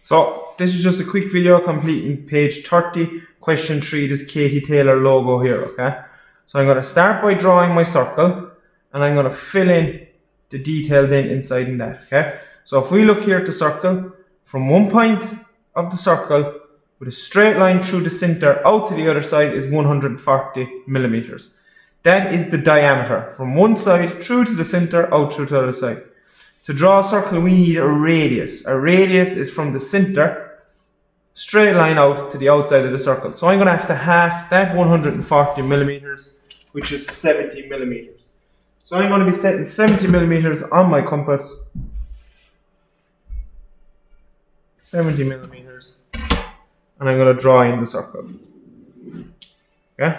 So this is just a quick video completing page 30, question 3, this Katie Taylor logo here, okay? So I'm going to start by drawing my circle, and I'm going to fill in the detail then inside in that, okay? So if we look here at the circle, from one point of the circle with a straight line through the center out to the other side is 140 millimeters. That is the diameter from one side through to the center, out through to the other side. To draw a circle, we need a radius. A radius is from the center, straight line out to the outside of the circle. So I'm going to have to half that 140 millimeters, which is 70 millimeters. So I'm going to be setting 70 millimeters on my compass. 70 millimeters. And I'm going to draw in the circle. Okay?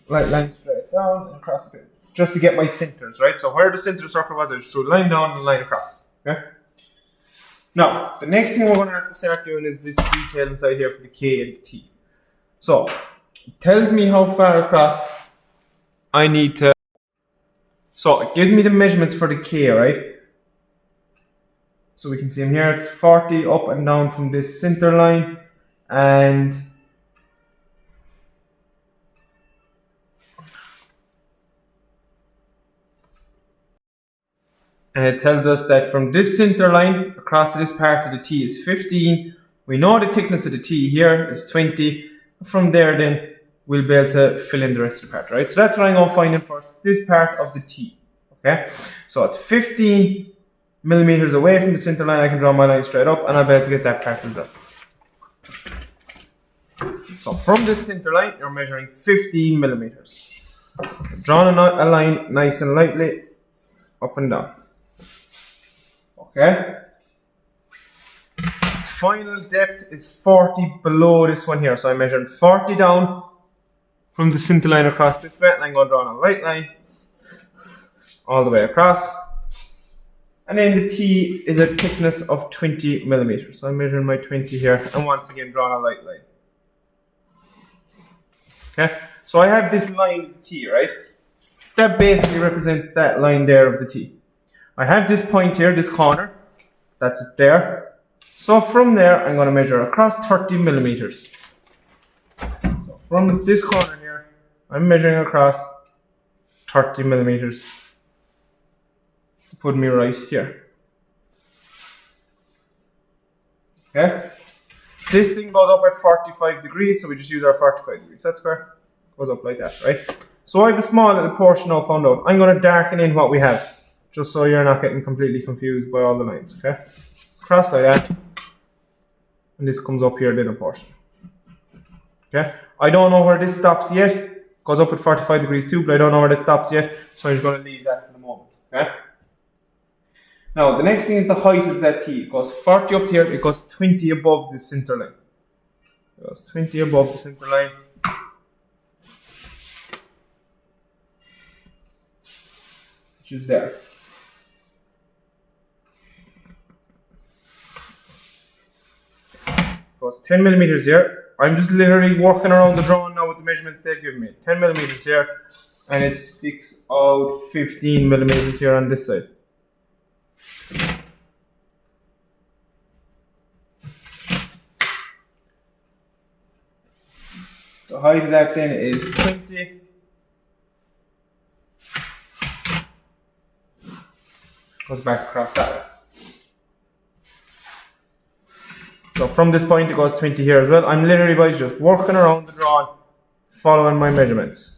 Light line straight down and across a bit. Just to get my centers, right? So where the center of the circle was, I just drew a line down and a line across. Okay? Now, the next thing we're going to have to start doing is this detail inside here for the K and the T. So, it tells me how far across I need to. So, it gives me the measurements for the K, right? So we can see them here, it's 40 up and down from this center line, and it tells us that from this center line across this part of the T is 15. We know the thickness of the T here is 20. From there then we'll be able to fill in the rest of the part, right? So that's what I'm going to find in first, this part of the T. Okay, so it's 15 millimeters away from the center line. I can draw my line straight up and I'll be able to get that part as well. So from this center line you're measuring 15 millimeters. Drawing a line nice and lightly up and down. Okay, its final depth is 40 below this one here, so I'm measuring 40 down from the center line across this way, and I'm going to draw a light line all the way across, and then the T is a thickness of 20 millimeters, so I'm measuring my 20 here, and once again drawing a light line. Okay, so I have this line of the T, right? That basically represents that line there of the T. I have this point here, this corner, that's it there. So from there, I'm going to measure across 30 millimeters. So from this corner here, I'm measuring across 30 millimeters to put me right here. Okay? This thing goes up at 45 degrees, so we just use our 45 degrees. That's where it goes up like that, right? So I have a small little portion now found out. I'm going to darken in what we have, just so you're not getting completely confused by all the lines, okay? It's crossed like that, and this comes up here, little portion. Okay? I don't know where this stops yet. It goes up at 45 degrees too, but I don't know where that stops yet, so I'm just going to leave that for the moment, okay? Now, the next thing is the height of that T. It goes 40 up here, it goes 20 above the center line. It goes 20 above the center line. Which is there. Goes 10 millimeters here. I'm just literally working around the drawing now with the measurements they've given me. 10 millimeters here, and it sticks out 15 millimeters here on this side. The height of that then is 20. Goes back across that way. So from this point it goes 20 here as well. I'm literally by just working around the drawing, following my measurements.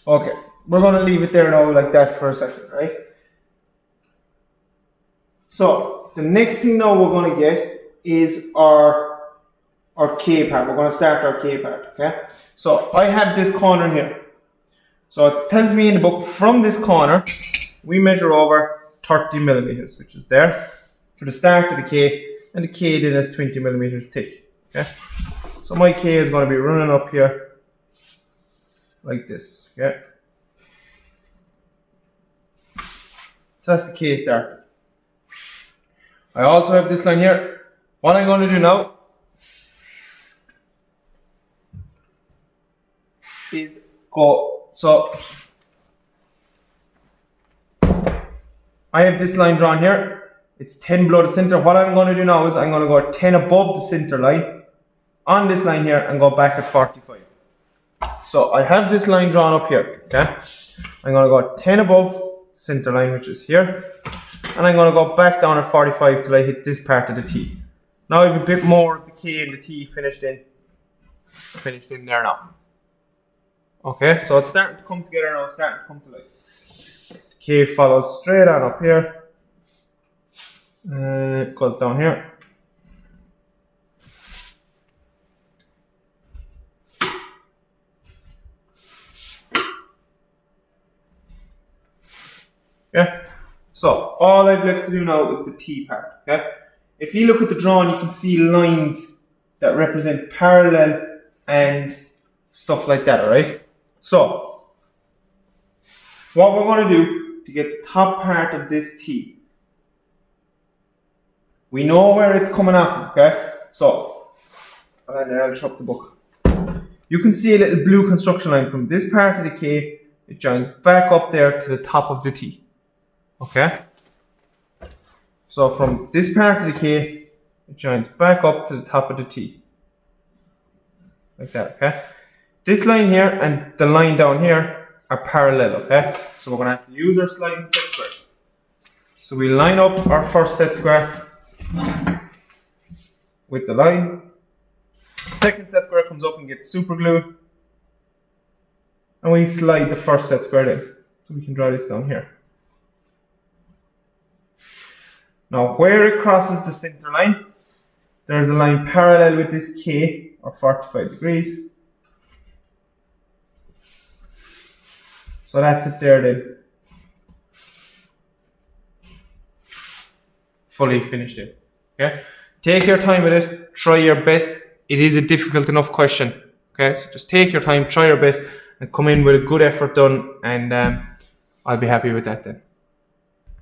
Okay, we're going to leave it there now like that for a second, right? So the next thing now we're going to get is our K part. We're going to start our K part, okay? So I have this corner here. So it tells me in the book, from this corner, we measure over 30 millimeters, which is there, for the start of the K, and the K then is 20 millimeters thick, okay? So my K is going to be running up here, like this, okay? So that's the K start. I also have this line here. What I'm going to do now is go. So I have this line drawn here. It's 10 below the center. What I'm going to do now is I'm going to go 10 above the center line on this line here and go back at 45. So I have this line drawn up here. Okay, I'm going to go 10 above center line, which is here, and I'm going to go back down at 45 till I hit this part of the T. Now I have a bit more of the K and the T finished in there now. Okay, so it's starting to come together now. It's starting to come to life. The K follows straight on up here. It goes down here. Okay, so all I've left to do now is the T part. Okay, if you look at the drawing, you can see lines that represent parallel and stuff like that. Alright, so what we're going to do to get the top part of this T, we know where it's coming off of. Okay, so I'll drop the book. You can see a little blue construction line from this part of the K. It joins back up there to the top of the T. Okay, so from this part of the K, it joins back up to the top of the T, like that. Okay, this line here and the line down here are parallel. Okay, so we're going to have to use our sliding set squares. So we line up our first set square with the line. Second set square comes up and gets super glued, and we slide the first set square in. So we can draw this down here. Now where it crosses the center line, there's a line parallel with this K, or 45 degrees. So that's it there then. Fully finished it. Okay? Take your time with it, try your best. It is a difficult enough question. Okay, so just take your time, try your best, and come in with a good effort done, and I'll be happy with that then.